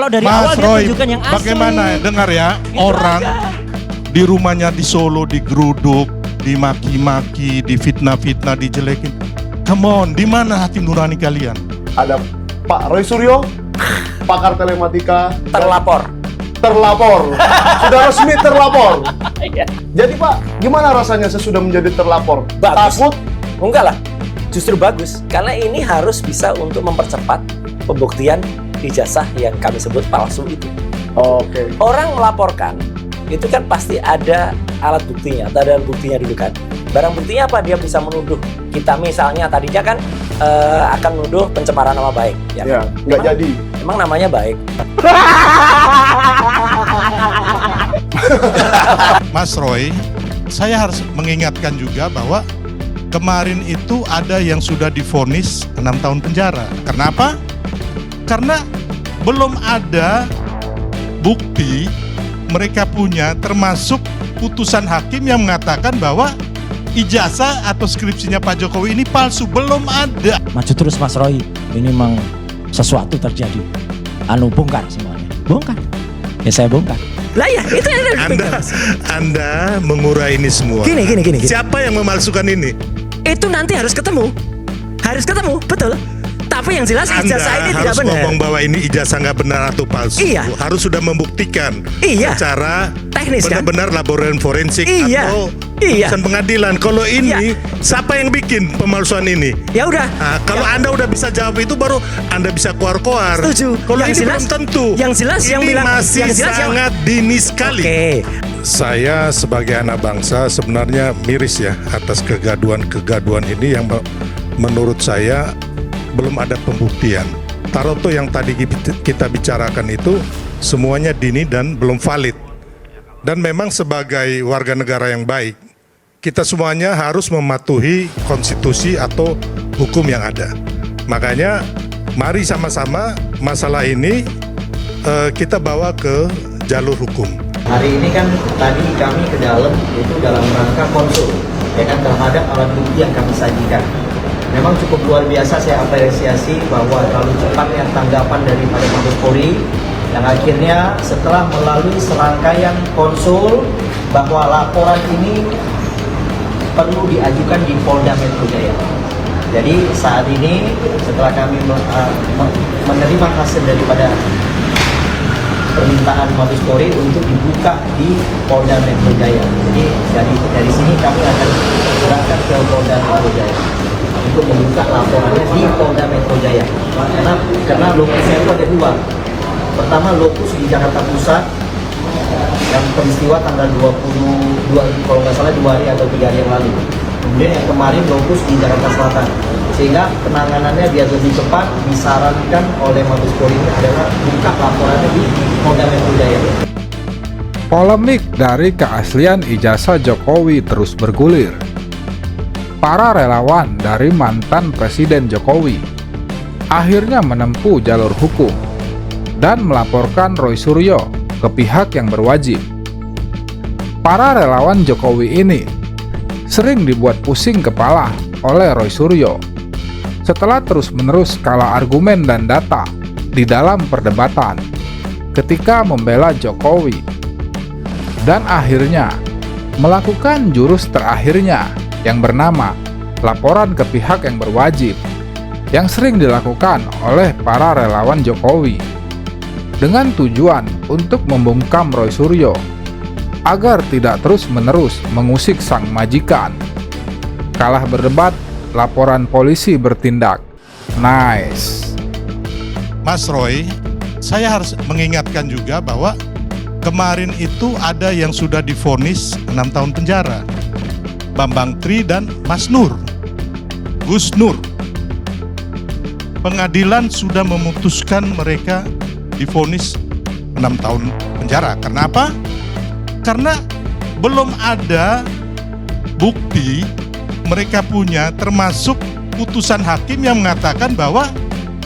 Kalau dari Mas awal dia Roy, tunjukkan yang asli. bagaimana dengar ya, Gitu orang aja. di rumahnya di Solo digeruduk, dimaki-maki, difitnah-fitnah, dijelekin. Come on, di mana hati nurani kalian? Ada Pak Roy Suryo, pakar telematika, Terlapor. sudah resmi terlapor. Iya. Jadi Pak, gimana rasanya sesudah menjadi terlapor? Bagus. Takut? Enggak lah, justru bagus. Karena ini harus bisa untuk mempercepat pembuktian ijazah yang kami sebut palsu itu. Oke. Orang melaporkan, itu kan pasti ada alat buktinya, atau ada buktinya dulu kan. Barang buktinya apa? Dia bisa menuduh kita, misalnya tadinya kan akan menuduh pencemaran nama baik. Ya, kan? nggak jadi. Emang namanya baik. Mas Roy, saya harus mengingatkan juga bahwa kemarin itu ada yang sudah divonis 6 tahun penjara. Kenapa? Karena belum ada bukti mereka punya, termasuk putusan hakim yang mengatakan bahwa ijazah atau skripsinya Pak Jokowi ini palsu. Belum ada. Maju terus Mas Roy, ini memang sesuatu terjadi. Bongkar semuanya, bongkar. Ya saya bongkar. Lah ya, itu yang harus dipegang. Anda mengurai ini semua. Gini. Siapa yang memalsukan ini? Itu nanti harus ketemu, betul. Tapi yang jelas ijazah ini tidak harus benar. ngomong bahwa ini ijazah nggak benar atau palsu. Iya. Harus sudah membuktikan. Iya. Secara Teknis, kan? benar-benar laboratorium forensik Iya. atau Iya. putusan pengadilan. Kalau ini, siapa yang bikin pemalsuan ini? Ya udah. Nah, kalau Anda udah bisa jawab itu, baru Anda bisa keluar-keluar. Setuju. Kalau Yang ini jelas- belum tentu. yang jelas ini yang bilang- masih yang jelas yang- sangat dini sekali. Oke. Saya sebagai anak bangsa sebenarnya miris ya atas kegaduhan ini yang menurut saya belum ada pembuktian. Taroto yang tadi kita bicarakan itu semuanya dini dan belum valid. Dan memang sebagai warga negara yang baik, kita semuanya harus mematuhi konstitusi atau hukum yang ada. Makanya mari sama-sama masalah ini kita bawa ke jalur hukum. Hari ini kan tadi kami ke dalam itu dalam rangka konsul ya kan terhadap alat bukti yang kami sajikan. Memang cukup luar biasa, saya apresiasi bahwa terlalu cepatnya tanggapan daripada Mabes Polri yang akhirnya setelah melalui serangkaian konsul bahwa laporan ini perlu diajukan di Polda Metro Jaya. Jadi saat ini setelah kami menerima hasil daripada permintaan Mabes Polri untuk dibuka di Polda Metro Jaya. Jadi dari sini kami akan berangkat ke Polda Metro Jaya untuk membuka laporannya di Polda Metro Jaya. Karena lokusnya itu ada dua. Pertama lokus di Jakarta Pusat yang peristiwa tanggal 22 kalau nggak salah 2 hari atau 3 hari yang lalu. Kemudian yang kemarin lokus di Jakarta Selatan. Sehingga penanganannya biar lebih cepat disarankan oleh Mabes Polri adalah buka laporannya di Polda Metro Jaya. Polemik dari keaslian ijazah Jokowi terus bergulir. Para relawan dari mantan Presiden Jokowi akhirnya menempuh jalur hukum dan melaporkan Roy Suryo ke pihak yang berwajib. Para relawan Jokowi ini sering dibuat pusing kepala oleh Roy Suryo setelah terus-menerus kalah argumen dan data di dalam perdebatan ketika membela Jokowi, dan akhirnya melakukan jurus terakhirnya yang bernama laporan ke pihak yang berwajib yang sering dilakukan oleh para relawan Jokowi dengan tujuan untuk membungkam Roy Suryo agar tidak terus-menerus mengusik sang majikan. Kalah berdebat, laporan polisi bertindak. Nice. Mas Roy, saya harus mengingatkan juga bahwa kemarin itu ada yang sudah divonis 6 tahun penjara. Bambang Tri dan Mas Nur, Gus Nur. Pengadilan sudah memutuskan mereka divonis 6 tahun penjara. Kenapa? Karena belum ada bukti mereka punya, termasuk putusan hakim yang mengatakan bahwa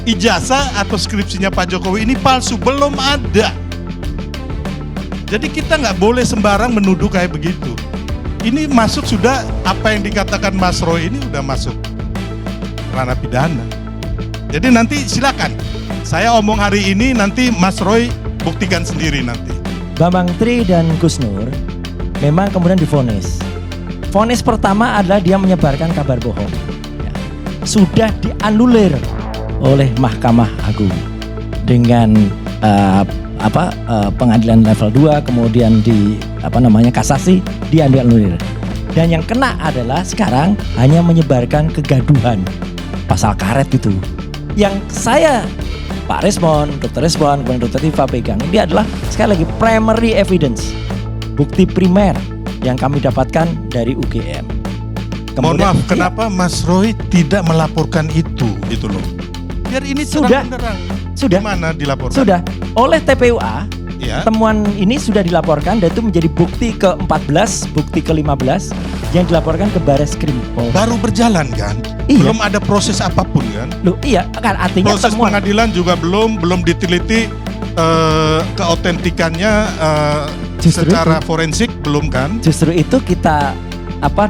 ijazah atau skripsinya Pak Jokowi ini palsu. Belum ada. Jadi kita nggak boleh sembarang menuduh kayak begitu. Ini masuk sudah, apa yang dikatakan Mas Roy ini udah masuk ranah pidana. Jadi nanti silakan Saya omong hari ini, nanti Mas Roy buktikan sendiri nanti. Bambang Tri dan Gus Nur memang kemudian divonis. Vonis pertama adalah dia menyebarkan kabar bohong. Ya. Sudah dianulir oleh Mahkamah Agung dengan pengadilan level 2, kemudian di kasasi dianulir. Dan yang kena adalah sekarang hanya menyebarkan kegaduhan, pasal karet itu. Yang saya, Pak Resmond, Dr. Resmond, kemudian Dr. Tifa pegang, ini adalah sekali lagi primary evidence, bukti primer yang kami dapatkan dari UGM. Mohon maaf, kenapa Mas Roy tidak melaporkan itu gitu loh? Biar ini Sudah. terang-terang. Sudah. Gimana dilaporkan? Sudah, oleh TPUA, Ya. temuan ini sudah dilaporkan dan itu menjadi bukti ke-14, bukti ke-15 yang dilaporkan ke Bareskrim. Baru berjalan kan? Iya. Belum ada proses apapun kan? Loh, iya, kan artinya Proses temuan. pengadilan juga belum diteliti keautentikannya Justru secara forensik belum kan? Justru itu kita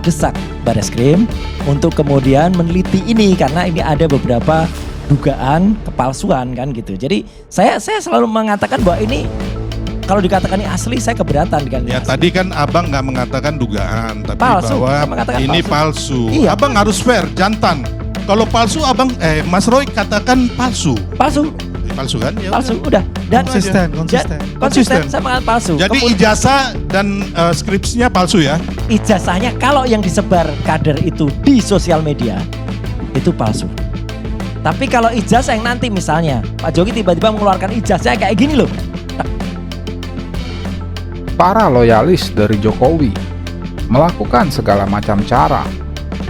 desak Bareskrim untuk kemudian meneliti ini karena ini ada beberapa dugaan kepalsuan kan gitu. Jadi saya selalu mengatakan bahwa ini kalau dikatakan ini asli, saya keberatan kan. Ya asli. tadi kan Abang nggak mengatakan dugaan, tapi Palsu, bahwa saya mengatakan ini palsu. palsu. Iya, Abang harus fair, jantan. Kalau palsu Mas Roy katakan palsu. Palsu, Palsu kan? Ya palsu, udah. udah. Dan Konsisten. konsisten. Saya mengatakan palsu. Jadi Kemudian ijazah dan skripsinya palsu ya? ijazahnya kalau yang disebar kader itu di sosial media itu palsu. Tapi kalau ijazah yang nanti misalnya Pak Jokowi tiba-tiba mengeluarkan ijazah kayak gini loh. Para loyalis dari Jokowi melakukan segala macam cara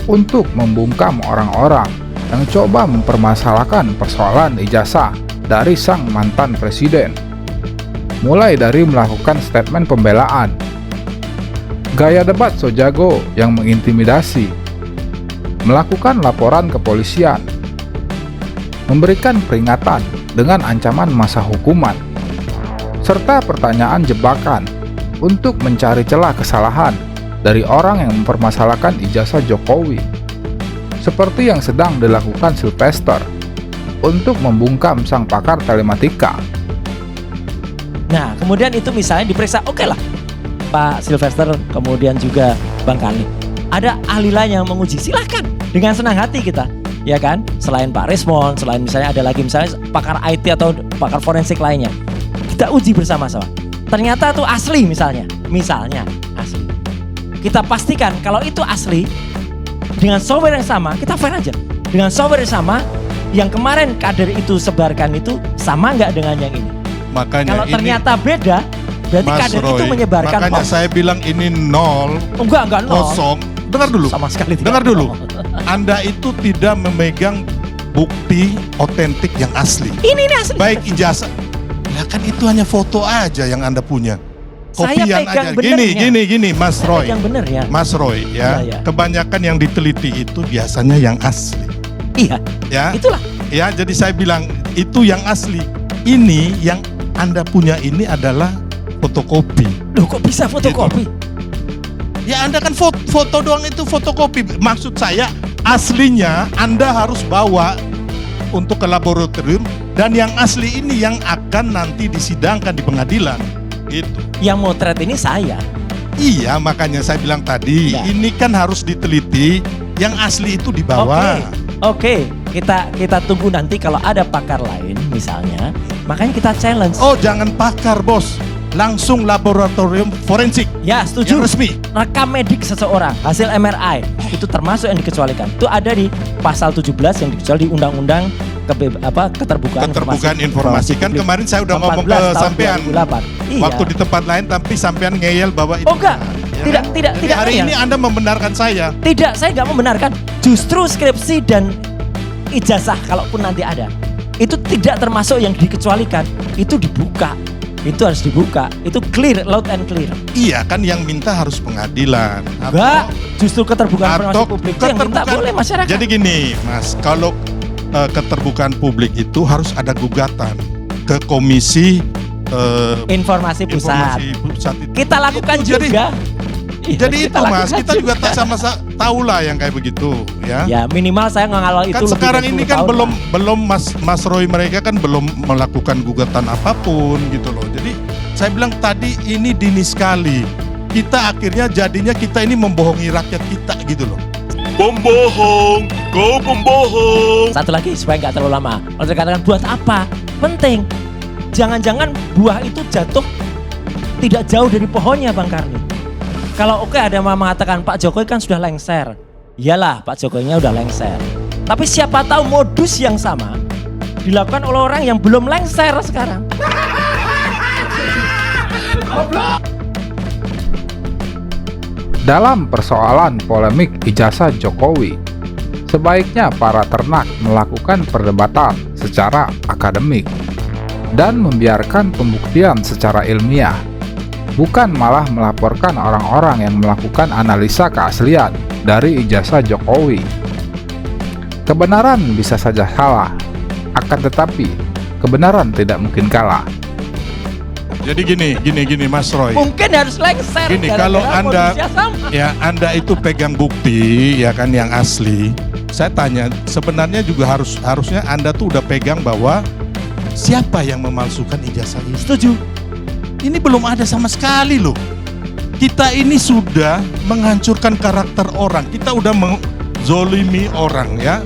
untuk membungkam orang-orang yang coba mempermasalahkan persoalan ijazah dari sang mantan presiden. Mulai dari melakukan statement pembelaan, gaya debat so jago yang mengintimidasi, melakukan laporan kepolisian, memberikan peringatan dengan ancaman masa hukuman, serta pertanyaan jebakan untuk mencari celah kesalahan dari orang yang mempermasalahkan ijazah Jokowi, seperti yang sedang dilakukan Sylvester untuk membungkam sang pakar telematika. Nah, kemudian itu misalnya diperiksa, oke lah Pak Sylvester, kemudian juga Bang Kani. Ada ahli lain yang menguji, silahkan dengan senang hati kita, ya kan? Selain Pak Resmond, selain misalnya ada lagi misalnya pakar IT atau pakar forensik lainnya, kita uji bersama-sama. Ternyata itu asli misalnya asli. Kita pastikan kalau itu asli dengan software yang sama, kita fair aja. Dengan software yang sama, yang kemarin kader itu sebarkan itu sama nggak dengan yang ini? Makanya Kalau ini ternyata beda, berarti Mas kader Roy, itu menyebarkan makanya hoax. saya bilang ini nol, Enggak nol. kosong. Dengar dulu. Sama sekali tidak. Dengar dulu. nol. Anda itu tidak memegang bukti otentik yang asli. Ini asli. Baik ijazah. Ya kan itu hanya foto aja yang Anda punya. Saya Kopian pegang aja. benernya. Gini Mas Roy. Yang benar ya. Mas Roy ya. Iya. Kebanyakan yang diteliti itu biasanya yang asli. Iya. Ya. Itulah. Ya, jadi saya bilang itu yang asli. Ini yang Anda punya ini adalah fotokopi. Loh kok bisa fotokopi? Ya Anda kan foto doang itu fotokopi. Maksud saya aslinya Anda harus bawa untuk ke laboratorium dan yang asli ini yang akan nanti disidangkan di pengadilan. Gitu. Yang motret ini saya. Iya, makanya saya bilang tadi, Ya. ini kan harus diteliti, yang asli itu dibawa. Oke. Kita tunggu nanti kalau ada pakar lain misalnya, makanya kita challenge. Oh, jangan pakar, Bos. Langsung laboratorium forensik Ya, setuju. yang resmi. Rekam medik seseorang, hasil MRI itu termasuk yang dikecualikan. Itu ada di pasal 17 yang dikecualikan di Undang-Undang Keterbukaan Informasi. Kan Publik. kemarin saya udah ngomong 14 ke tahun sampean 2008. Iya. waktu di tempat lain, tapi sampean ngeyel bahwa itu. Oh enggak, Ya tidak. Jadi hari ngeyel. ini Anda membenarkan saya. Tidak, saya nggak membenarkan. Justru skripsi dan ijazah kalaupun nanti ada, itu tidak termasuk yang dikecualikan. Itu dibuka. Itu harus dibuka. Itu clear, loud and clear. Iya kan yang minta harus pengadilan. Enggak, justru keterbukaan informasi publik itu yang minta keterbukaan. boleh masyarakat. Jadi gini, Mas, kalau keterbukaan publik itu harus ada gugatan ke Komisi informasi pusat. Informasi Pusat itu. Kita lakukan Itu jadi- juga. Iya, Jadi itu kita Mas, lakukan kita juga tak sama tahu lah yang kayak begitu ya. Ya minimal saya ngawal itu Kan lebih sekarang dari ini 10 kan tahun belum lah. Mas Roy mereka kan belum melakukan gugatan apapun gitu loh. Jadi saya bilang tadi ini dini sekali. Kita akhirnya jadinya kita ini membohongi rakyat kita gitu loh. Pembohong, kau pembohong. Satu lagi supaya nggak terlalu lama. Kalau saya katakan buat apa? Penting. Jangan-jangan buah itu jatuh tidak jauh dari pohonnya Bang Karni. Kalau oke ada yang mengatakan Pak Jokowi kan sudah lengser. Iyalah Pak Jokowinya udah lengser. Tapi siapa tahu modus yang sama dilakukan oleh orang yang belum lengser sekarang. Dalam persoalan polemik ijazah Jokowi, sebaiknya para ternak melakukan perdebatan secara akademik dan membiarkan pembuktian secara ilmiah, bukan malah melaporkan orang-orang yang melakukan analisa keaslian dari ijazah Jokowi. Kebenaran bisa saja salah, akan tetapi kebenaran tidak mungkin kalah. Jadi gini Mas Roy. Mungkin harus lengser. Gini, gara-gara kalau Anda modusnya sama. ya Anda itu pegang bukti ya kan yang asli. Saya tanya, sebenarnya juga harusnya Anda tuh udah pegang bahwa siapa yang memalsukan ijazah ini. Setuju. Ini belum ada sama sekali loh. Kita ini sudah menghancurkan karakter orang. Kita udah menzolimi orang ya.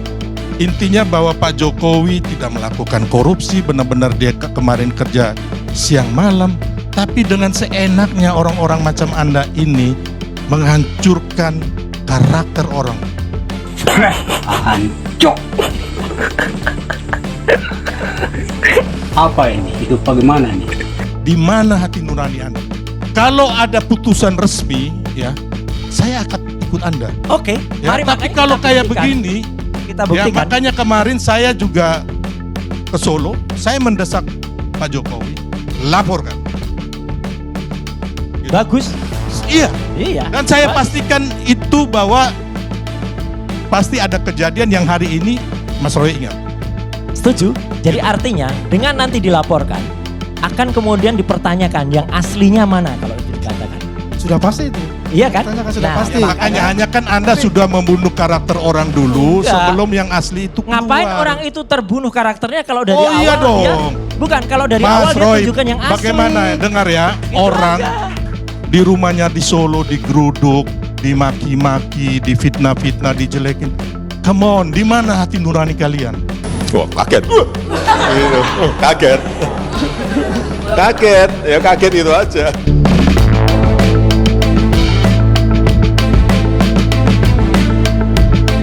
Intinya bahwa Pak Jokowi tidak melakukan korupsi, benar-benar dia kemarin kerja siang malam. Tapi dengan seenaknya orang-orang macam Anda ini menghancurkan karakter orang. Hancur. Apa ini? Itu bagaimana nih? Di mana hati nurani Anda? Kalau ada putusan resmi ya, saya akan ikut Anda. Oke, Ya, mari tapi makanya kalau kita kayak buktikan. begini, Kita ya buktikan. makanya kemarin saya juga ke Solo, saya mendesak Pak Jokowi, laporkan. Gitu. Bagus. Iya, Iya. dan saya Bagus. pastikan itu bahwa pasti ada kejadian yang hari ini Mas Roy ingat. Setuju. Jadi artinya dengan nanti dilaporkan akan kemudian dipertanyakan yang aslinya mana kalau itu dikatakan. Sudah pasti itu. Iya kan? Pertanyakan sudah pasti. Makanya hanya kan Anda sudah membunuh karakter orang dulu Enggak. sebelum yang asli itu keluar. Ngapain orang itu terbunuh karakternya kalau dari Oh awal iya dong. dia, bukan kalau dari Mas awal dia Roy, tunjukkan yang asli. bagaimana dengar ya, Itu orang aja. di rumahnya di Solo digeruduk, dimaki-maki, difitnah-fitnah, dijelekin. Come on, di mana hati nurani kalian? Wah, kaget. Gitu. Kaget. Kaget, ya kaget itu aja.